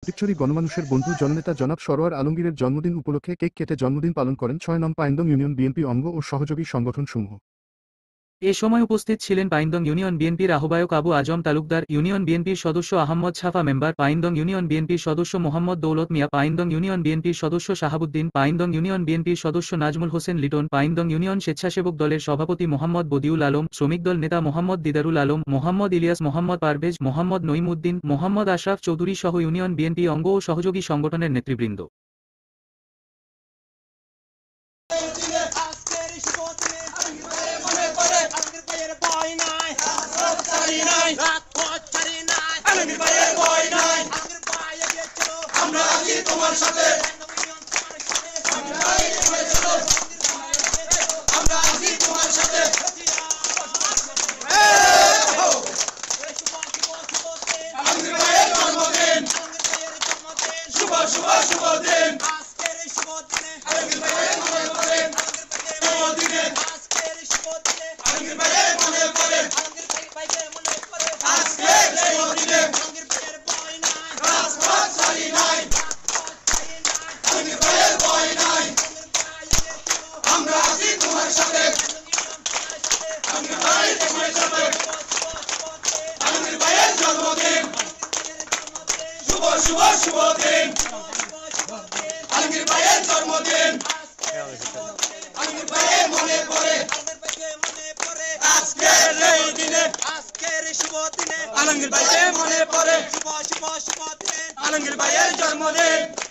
ফটিকছড়ি গণমানুষের বন্ধু জননেতা জনাব সরোয়ার আলমগীরের জন্মদিন উপলক্ষে কেক কেটে জন্মদিন পালন করেন ৬ নং পাইন্দং ইউনিয়ন বিএনপি অঙ্গ ও সহযোগী সংগঠনসমূহ। এ সময় উপস্থিত ছিলেন পাইন্দং ইউনিয়ন বিএনপির আহ্বায়ক আবু আজম তালুকদার, ইউনিয়ন বিএনপির সদস্য আহম্মদ ছাফা মেম্বার, পাইন্দং ইউনিয়ন বিএনপির সদস্য মোহাম্মদ দৌলত মিয়া, পাইন্দং ইউনিয়ন বিএনপির সদস্য শাহাবুদ্দিন, পাইন্দং ইউনিয়ন বিএনপির সদস্য নাজমুল হোসেন লিটন, পাইন্দং ইউনিয়ন স্বেচ্ছাসেবক দলের সভাপতি মোহাম্মদ বদিউল আলম, শ্রমিক দল নেতা মোহাম্মদ দিদারুল আলম, মোহাম্মদ ইলিয়াস, মোহাম্মদ পারভেজ, মোহাম্মদ নঈমউদ্দিন, মোহাম্মদ আশরাফ চৌধুরী সহ ইউনিয়ন বিএনপি অঙ্গ ও সহযোগী সংগঠনের নেতৃবৃন্দ। শুভ দিন আলমগীর ভাইয়ের জন্মদিন। আলমগীর ভাইয়ের মনে পড়ে আজকের এই দিনে, আজকের শুভ দিনে আলমগীর ভাইয়ের মনে পড়ে শুভ দিনে আলমগীর ভাইয়ের জন্মদিন।